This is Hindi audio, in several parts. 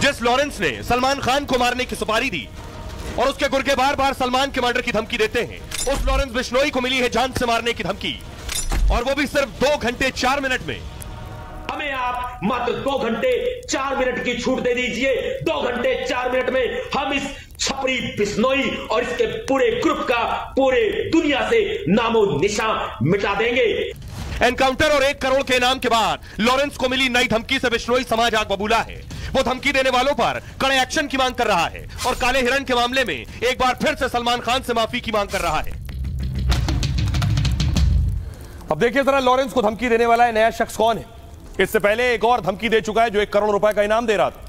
जिस लॉरेंस ने सलमान खान को मारने की सुपारी दी और उसके गुर्गे बार बार सलमान के मर्डर की धमकी देते हैं, उस लॉरेंस बिश्नोई को मिली है जान से मारने की धमकी, और वो भी सिर्फ 2 घंटे 4 मिनट में। हमें आप मात्र 2 घंटे 4 मिनट की छूट दे दीजिए। 2 घंटे 4 मिनट में हम इस छपरी बिश्नोई और इसके पूरे ग्रुप का पूरे दुनिया से नामो निशान मिटा देंगे। एनकाउंटर और 1 करोड़ के इनाम के बाद लॉरेंस को मिली नई धमकी से बिश्नोई समाज आग बबूला है। वो धमकी देने वालों पर कड़े एक्शन की मांग कर रहा है और काले हिरण के मामले में एक बार फिर से सलमान खान से माफी की मांग कर रहा है। अब देखिए जरा लॉरेंस को धमकी देने वाला है नया शख्स कौन है। इससे पहले एक और धमकी दे चुका है जो 1 करोड़ रुपए का इनाम दे रहा था।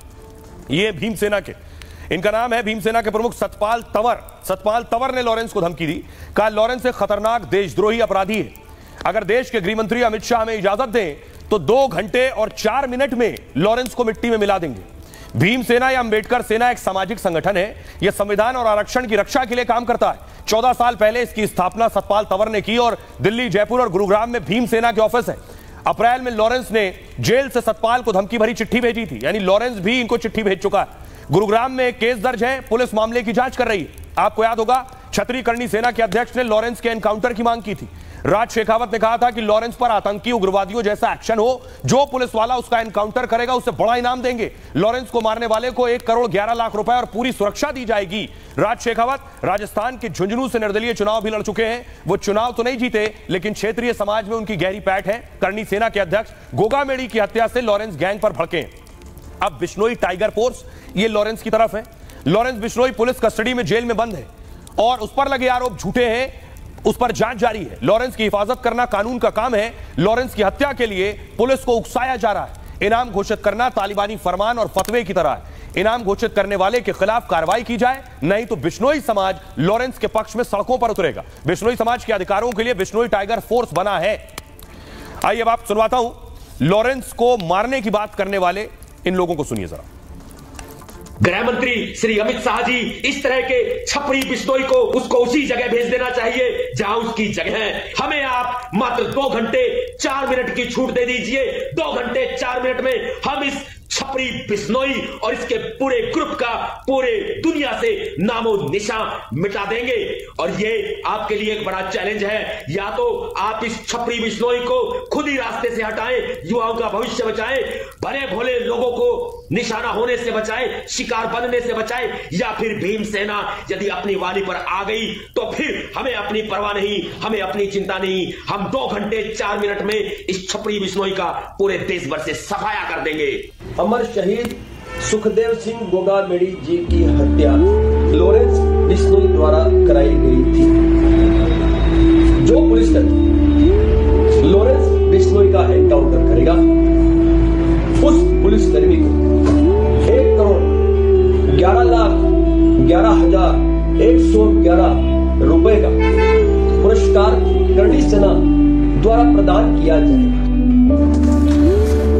ये भीमसेना के, इनका नाम है भीमसेना के प्रमुख सतपाल तंवर। सतपाल तंवर ने लॉरेंस को धमकी दी, कहा लॉरेंस एक खतरनाक देशद्रोही अपराधी है। अगर देश के गृह मंत्री अमित शाह हमें इजाजत दें तो 2 घंटे और 4 मिनट में लॉरेंस को मिट्टी में मिला देंगे। भीमसेना या अंबेडकर सेना एक सामाजिक संगठन है। यह संविधान और आरक्षण की रक्षा के लिए काम करता है। 14 साल पहले इसकी स्थापना सतपाल तंवर ने की और दिल्ली, जयपुर और गुरुग्राम में भीमसेना के ऑफिस है। अप्रैल में लॉरेंस ने जेल से सतपाल को धमकी भरी चिट्ठी भेजी थी, यानी लॉरेंस भी इनको चिट्ठी भेज चुका है। गुरुग्राम में एक केस दर्ज है, पुलिस मामले की जांच कर रही है। आपको याद होगा छतरी करनी सेना के अध्यक्ष ने लॉरेंस के एनकाउंटर की मांग की थी। राज शेखावत ने कहा था कि लॉरेंस पर आतंकी उग्रवादियों जैसा एक्शन हो, जो पुलिस वाला उसका एनकाउंटर करेगा उसे बड़ा इनाम देंगे। लॉरेंस को मारने वाले को 1 करोड़ 11 लाख रुपए और पूरी सुरक्षा दी जाएगी। राज शेखावत राजस्थान के झुंझुनू से निर्दलीय चुनाव भी लड़ चुके हैं। वो चुनाव तो नहीं जीते, लेकिन क्षेत्रीय समाज में उनकी गहरी पैठ है। करनी सेना के अध्यक्ष गोगा मेड़ी की हत्या से लॉरेंस गैंग पर भड़के। अब बिश्नोई टाइगर फोर्स ये लॉरेंस की तरफ है। लॉरेंस बिश्नोई पुलिस कस्टडी में जेल में बंद है और उस पर लगे आरोप झूठे हैं, उस पर जांच जारी है। लॉरेंस की हिफाजत करना कानून का काम है। लॉरेंस की हत्या के लिए पुलिस को उकसाया जा रहा है। इनाम घोषित करना तालिबानी फरमान और फतवे की तरह है। इनाम घोषित करने वाले के खिलाफ कार्रवाई की जाए, नहीं तो बिश्नोई समाज लॉरेंस के पक्ष में सड़कों पर उतरेगा। बिश्नोई समाज के अधिकारों के लिए बिश्नोई टाइगर फोर्स बना है। आइए अब आप सुनवाता हूं लॉरेंस को मारने की बात करने वाले इन लोगों को, सुनिए जरा। गृह मंत्री श्री अमित शाह जी, इस तरह के छपरी बिश्नोई को उसको उसी जगह भेज देना चाहिए जहां उसकी जगह है। हमें आप मात्र 2 घंटे 4 मिनट की छूट दे दीजिए। 2 घंटे 4 मिनट में हम इस छपरी बिश्नोई और इसके पूरे ग्रुप का पूरे दुनिया से नामो निशान मिटा देंगे। और ये आपके लिए एक बड़ा चैलेंज है, या तो आप इस छपरी बिश्नोई को खुद ही रास्ते से हटाएं, युवाओं का भविष्य बचाएं, भले भोले लोगों को निशाना होने से बचाएं, शिकार बनने से बचाएं, या फिर भीमसेना यदि अपनी वाली पर आ गई तो फिर हमें अपनी परवाह नहीं, हमें अपनी चिंता नहीं। हम 2 घंटे 4 मिनट में इस छपरी बिश्नोई का पूरे देश भर से सफाया कर देंगे। अमर शहीद सुखदेव सिंह गोगा मेड़ी जी की हत्या लॉरेंस बिश्नोई द्वारा कराई गई थी। जो पुलिसकर्मी लॉरेंस बिश्नोई का एनकाउंटर करेगा, उस पुलिसकर्मी को 1 करोड़ 11 लाख 11,111 रुपए का पुरस्कार करनी सेना द्वारा प्रदान किया जाएगा।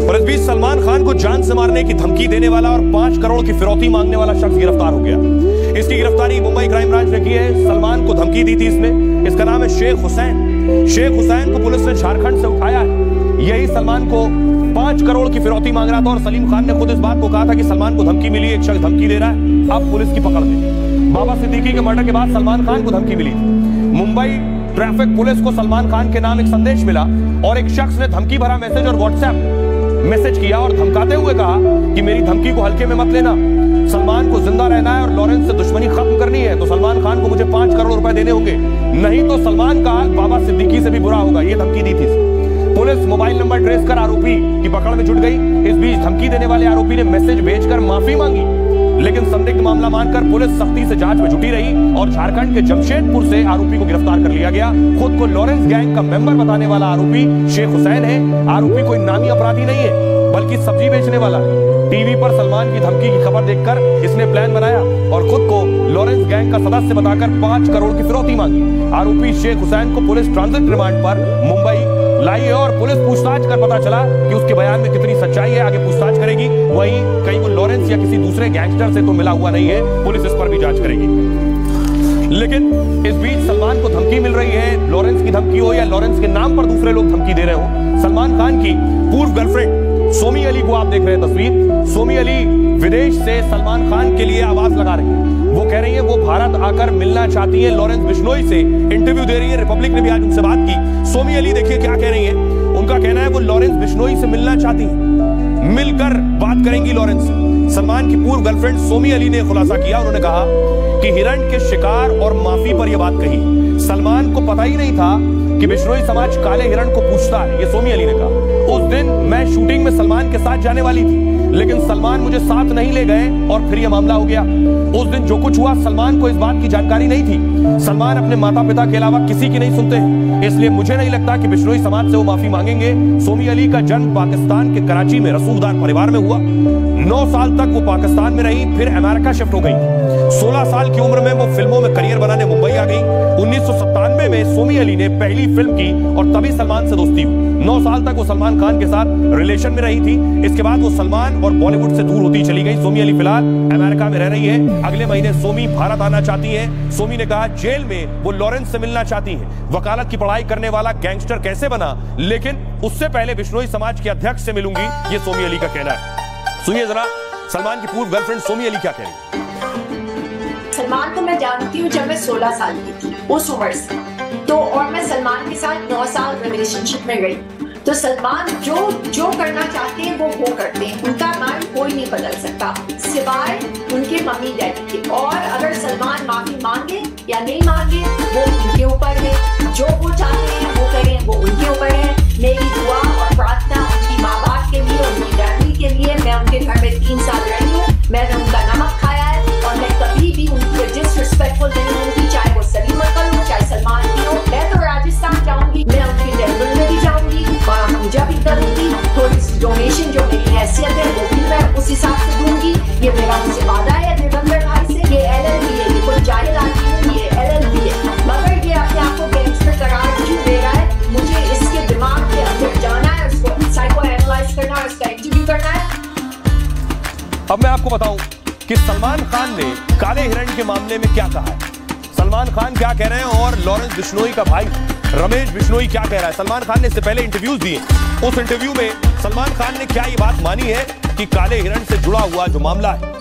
और इस बीच सलमान खान को जान से मारने की धमकी देने वाला और 5 करोड़ की फिरौती मांगने वाला शख्स गिरफ्तार हो गया। इसकी गिरफ्तारी मुंबई क्राइम ब्रांच ने की है। सलमान को धमकी दी थी इसने। इसका नाम है शेख हुसैन। शेख हुसैन को पुलिस ने झारखंड से उठाया है। यही सलमान को 5 करोड़ की फिरौती मांग रहा था और सलीम खान ने खुद इस बात को कहा था कि सलमान को धमकी मिली, एक शख्स धमकी दे रहा है, अब पुलिस की पकड़ में। बाबा सिद्दीकी के मर्डर के बाद सलमान खान को धमकी मिली थी। मुंबई ट्रैफिक पुलिस को सलमान खान के नाम एक संदेश मिला और एक शख्स ने धमकी भरा मैसेज और व्हाट्सएप मैसेज किया और धमकाते हुए कहा कि मेरी धमकी को हल्के में मत लेना, सलमान को जिंदा रहना है और लॉरेंस से दुश्मनी खत्म करनी है तो सलमान खान को मुझे 5 करोड़ रुपए देने होंगे, नहीं तो सलमान का हाल बाबा सिद्दीकी से भी बुरा होगा। ये धमकी दी थी। पुलिस मोबाइल नंबर ट्रेस कर आरोपी की पकड़ में जुट गई। इस बीच धमकी देने वाले आरोपी ने मैसेज भेजकर माफी मांगी, लेकिन संदिग्ध मामला मानकर पुलिस सख्ती से जांच में जुटी रही और झारखंड के जमशेदपुर से आरोपी को गिरफ्तार कर लिया गया। खुद को लॉरेंस गैंग का मेंबर बताने वाला आरोपी शेख हुसैन है। आरोपी कोई नामी अपराधी नहीं है, बल्कि सब्जी बेचने वाला है। टीवी पर सलमान की धमकी की खबर देखकर इसने प्लान बनाया और खुद को लॉरेंस गैंग का सदस्य बताकर 5 करोड़ की फिरौती मांगी। आरोपी शेख हुसैन को पुलिस ट्रांजिट रिमांड पर मुंबई लाई है और पुलिस पूछताछ कर पता चला कि उसके बयान में कितनी सच्चाई है, आगे पूछताछ करेगी। वहीं कहीं वो लॉरेंस या किसी दूसरे गैंगस्टर से तो मिला हुआ नहीं है, पुलिस इस पर भी जांच करेगी। लेकिन इस बीच सलमान को धमकी मिल रही है, लॉरेंस की धमकी हो या लॉरेंस के नाम पर दूसरे लोग धमकी दे रहे हो। सलमान खान की पूर्व गर्लफ्रेंड सोमी अली को आप देख रहे हैं तस्वीर। सोमी अली विदेश से सलमान खान के लिए आवाज लगा रही है। वो कह रही है वो भारत आकर मिलना चाहती है लॉरेंस बिश्नोई से, इंटरव्यू दे रही है। रिपब्लिक ने भी आज उनसे बात की। सोमी अली देखिए क्या कह रही है। उनका कहना है वो लॉरेंस बिश्नोई से मिलना चाहती हैं, मिलकर बात करेंगी लॉरेंस से। सलमान की पूर्व गर्लफ्रेंड सोमी अली ने खुलासा किया। उन्होंने कहा कि हिरण के शिकार और माफी पर यह बात कही। सलमान को पता ही नहीं था कि बिश्नोई समाज काले हिरण को पूछता है, ये सोमी अली ने कहा। उस दिन मैं शूटिंग में सलमान के साथ जाने वाली थी, लेकिन सलमान मुझे साथ नहीं ले गए और फिर यह मामला हो गया। उस दिन जो कुछ हुआ सलमान को इस बात की जानकारी नहीं थी। सलमान अपने माता पिता के अलावा किसी की नहीं सुनते हैं, इसलिए मुझे नहीं लगता कि बिश्नोई समाज से वो माफी मांगेंगे। सोमी अली का जन्म पाकिस्तान के कराची में रसूखदार परिवार में हुआ। 9 साल तक वो पाकिस्तान में रही, फिर अमेरिका शिफ्ट हो गई। 16 साल की उम्र में वो फिल्मों में करियर बनाने मुंबई आ गई। 1997 में सोमी अली ने पहली फिल्म की और तभी सलमान से दोस्ती हुई। 9 साल तक वो सलमान खान के साथ रिलेशन में रही थी। इसके बाद वो सलमान और बॉलीवुड से दूर होती चली गई। सोमी अली फिलहाल अमेरिका में रह रही है। अगले महीने सोमी भारत आना चाहती है। सोमी ने कहा जेल में वो लॉरेंस से मिलना चाहती है। वकालत की पढ़ाई करने वाला गैंगस्टर कैसे बना, लेकिन उससे पहले बिश्नोई समाज के अध्यक्ष से मिलूंगी, ये सोमी अली का कहना है। सुनिए जरा सलमान की पूर्व गर्लफ्रेंड सोमी अली क्या कह रही है। सलमान को मैं जानती हूँ जब मैं 16 साल की थी, उस उम्र से तो, और मैं सलमान के साथ 9 साल रिलेशनशिप में गई। तो सलमान जो करना चाहते हैं वो करते हैं। उनका माइंड कोई नहीं बदल सकता सिवाय उनके मम्मी डैडी के। और अगर सलमान माफी मांगे या नहीं मांगे वो उनके ऊपर है। जो वो चाहते हैं वो करें, वो उनके ऊपर है। मेरी दुआ और प्रार्थना उनकी माँ बाप के लिए, उनकी फैमिली के लिए। मैं उनके घर में 3 साल रही हूँ। मैंने उनका नमक खाया है और मैं कभी भी उनके डिसरिस्पेक्टफुल नहीं होंगी, चाहे वो सलीम अकल हो चाहे सलमान की हो। मैं तो राजस्थान जाऊंगी, मैं उनके टेम्पल में भी जाऊंगी, वहाँ पूजा भी करूंगी। थोड़ी सी डोनेशन जो मेरी हैसियत है वो भी मैं उस हिसाब से दूंगी। ये मेरा उनसे वादा है दिवंगर भाई से। ये LLB है, ये कोई जाहिल आदमी नहीं, ये LLB है। मगर ये अपने आप को गैंगस्टर करार क्यों दे रहा है, मुझे इसके दिमाग के अंदर जाना है, उसको साइको एनालाइज करना है, उसका इंटरव्यू करना है। अब मैं आपको बताऊं कि सलमान खान ने काले हिरण के मामले में क्या कहा है। सलमान खान क्या कह रहे हैं और लॉरेंस बिश्नोई का भाई रमेश बिश्नोई क्या कह रहा है। सलमान खान ने इससे पहले इंटरव्यूज दिए। उस इंटरव्यू में सलमान खान ने क्या ये बात मानी है कि काले हिरण से जुड़ा हुआ जो मामला है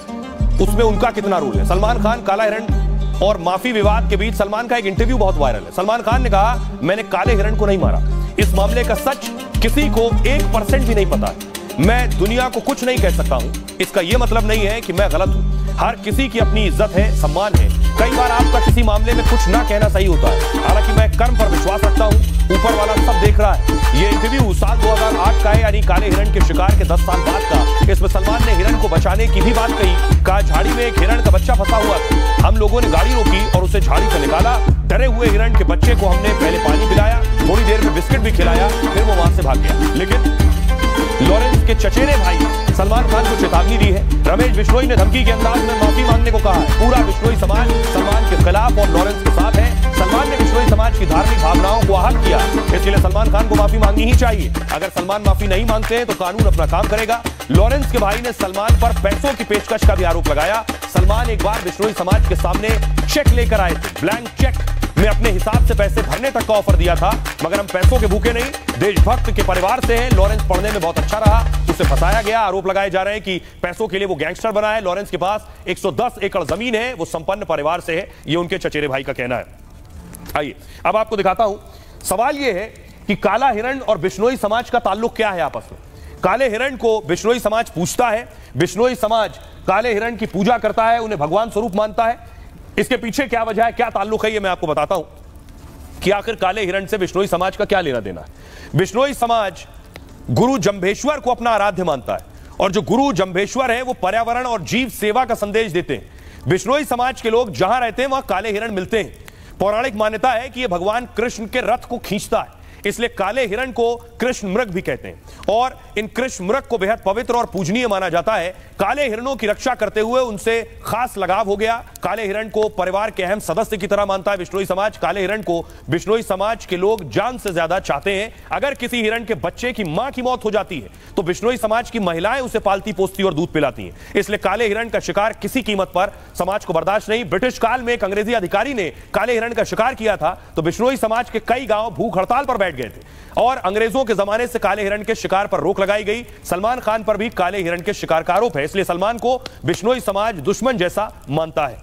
उसमें उनका कितना रोल है। सलमान खान काला हिरण और माफी विवाद के बीच सलमान का एक इंटरव्यू बहुत वायरल है। सलमान खान ने कहा मैंने काले हिरण को नहीं मारा। इस मामले का सच किसी को 1% भी नहीं पता है। मैं दुनिया को कुछ नहीं कह सकता हूं। इसका यह मतलब नहीं है कि मैं गलत हूं। हर किसी की अपनी इज्जत है, सम्मान है। कई बार आपका किसी मामले में कुछ ना कहना सही होता है। हालांकि मैं कर्म पर विश्वास रखता हूं, ऊपर वाला सब देख रहा है। ये इंटरव्यू साल 2008 का है, यानी काले हिरण के शिकार के 10 साल बाद का। इसमें सलमान ने हिरण को बचाने की भी बात कही। कहा झाड़ी में एक हिरण का बच्चा फंसा हुआ था, हम लोगों ने गाड़ी रोकी और उसे झाड़ी से निकाला। डरे हुए हिरण के बच्चे को हमने पहले पानी पिलाया, थोड़ी देर में बिस्किट भी खिलाया, फिर वो वहां से भाग गया। लेकिन लॉरेंस के चचेरे भाई सलमान खान को चेतावनी दी है। रमेश बिश्नोई ने धमकी के अंदाज में माफी मांगने को कहा है। पूरा बिश्नोई समाज सलमान के खिलाफ और लॉरेंस के साथ है। सलमान ने बिश्नोई समाज की धार्मिक भावनाओं को आहत किया, इसलिए सलमान खान को माफी मांगनी ही चाहिए। अगर सलमान माफी नहीं मांगते हैं तो कानून अपना काम करेगा। लॉरेंस के भाई ने सलमान पर पैसों की पेशकश का भी आरोप लगाया। सलमान एक बार बिश्नोई समाज के सामने चेक लेकर आए थे, ब्लैंक चेक में अपने हिसाब से पैसे भरने तक का ऑफर दिया था, मगर हम पैसों के भूखे नहीं, देशभक्त के परिवार से हैं। लॉरेंस पढ़ने में बहुत अच्छा रहा, उसे फंसाया गया। आरोप लगाए जा रहे हैं कि पैसों के लिए वो गैंगस्टर बना है। लॉरेंस के पास 110 एकड़ जमीन है, वो संपन्न परिवार से है, ये उनके चचेरे भाई का कहना है। आइए अब आपको दिखाता हूं। सवाल यह है कि काला हिरण और बिश्नोई समाज का ताल्लुक क्या है आपस में। काले हिरण को बिश्नोई समाज पूजता है, बिश्नोई समाज काले हिरण की पूजा करता है, उन्हें भगवान स्वरूप मानता है। इसके पीछे क्या वजह है, क्या ताल्लुक है, ये मैं आपको बताता हूं कि आखिर काले हिरण से बिश्नोई समाज का क्या लेना देना है। बिश्नोई समाज गुरु जंभेश्वर को अपना आराध्य मानता है और जो गुरु जंभेश्वर है वो पर्यावरण और जीव सेवा का संदेश देते हैं। बिश्नोई समाज के लोग जहां रहते हैं वहां काले हिरण मिलते हैं। पौराणिक मान्यता है कि यह भगवान कृष्ण के रथ को खींचता है, इसलिए काले हिरण को कृष्ण मृग भी कहते हैं और इन कृष्ण मृग को बेहद पवित्र और पूजनीय माना जाता है। काले हिरणों की रक्षा करते हुए उनसे खास लगाव हो गया। काले हिरण को परिवार के अहम सदस्य की तरह मानता है बिश्नोई समाज। काले हिरण को बिश्नोई समाज के लोग जान से ज्यादा चाहते हैं। अगर किसी हिरण के बच्चे की मां की मौत हो जाती है तो बिश्नोई समाज की महिलाएं उसे पालती पोसती और दूध पिलाती हैं। इसलिए काले हिरण का शिकार किसी कीमत पर समाज को बर्दाश्त नहीं। ब्रिटिश काल में एक अंग्रेजी अधिकारी ने काले हिरण का शिकार किया था तो बिश्नोई समाज के कई गांव भूख हड़ताल पर बैठ बैठ गए थे और अंग्रेजों के जमाने से काले हिरण के शिकार पर रोक लगाई गई। सलमान खान पर भी काले हिरण के शिकार का आरोप है, इसलिए सलमान को बिश्नोई समाज दुश्मन जैसा मानता है।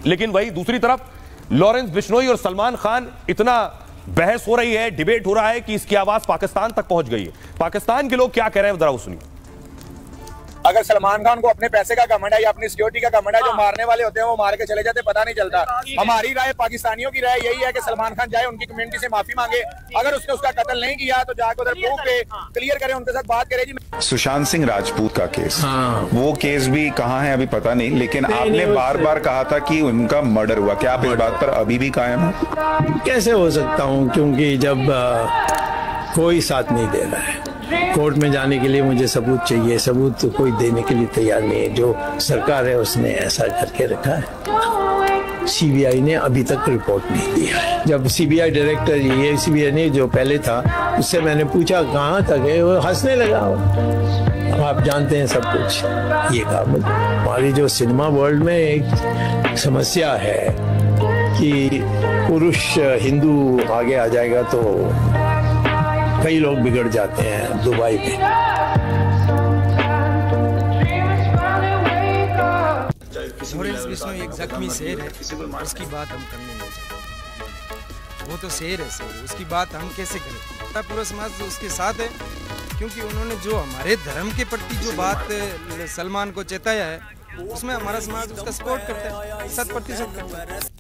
लेकिन वही दूसरी तरफ लॉरेंस बिश्नोई और सलमान खान, इतना बहस हो रही है, डिबेट हो रहा है कि इसकी आवाज पाकिस्तान तक पहुंच गई है। पाकिस्तान के लोग क्या कह रहे हैं जरा वो सुनिए। अगर सलमान खान को अपने पैसे का घमंड है या अपनी सिक्योरिटी का घमंड है, जो मारने वाले होते हैं वो मार के चले जाते, पता नहीं चलता। हमारी राय, पाकिस्तानियों की राय यही है कि सलमान खान जाए, उनकी कम्युनिटी से माफी मांगे। अगर उसने उसका कत्ल नहीं किया तो जाकर उधर प्रूफ पे क्लियर करें, उनके साथ बात करें। जी सुशांत सिंह राजपूत का केस, वो केस भी कहाँ है अभी पता नहीं, लेकिन आपने बार बार कहा था कि उनका मर्डर हुआ। क्या आप इस बात पर अभी भी कायम है? कैसे हो सकता हूँ, क्योंकि जब कोई साथ नहीं दे रहा है। कोर्ट में जाने के लिए मुझे सबूत चाहिए, सबूत तो कोई देने के लिए तैयार नहीं है। जो सरकार है उसने ऐसा करके रखा है। सीबीआई ने अभी तक रिपोर्ट नहीं दिया है। जब सीबीआई डायरेक्टर, ये सीबीआई ने जो पहले था, उससे मैंने पूछा कहाँ तक है, वो हंसने लगा। अब आप जानते हैं सब कुछ। ये कहा हमारी जो सिनेमा वर्ल्ड में एक समस्या है कि पुरुष हिंदू आगे आ जाएगा तो कई लोग बिगड़ जाते हैं। दुबई में लॉरेंस बिश्नोई एक जख्मी शेर है, उसकी बात हम करने नहीं सकते। वो तो शेर है, शेर, उसकी बात हम कैसे करें? पूरा समाज उसके साथ है, क्योंकि उन्होंने जो हमारे धर्म के प्रति जो बात सलमान को चेताया है, उसमें हमारा समाज उसका सपोर्ट करता है, 100% करता है।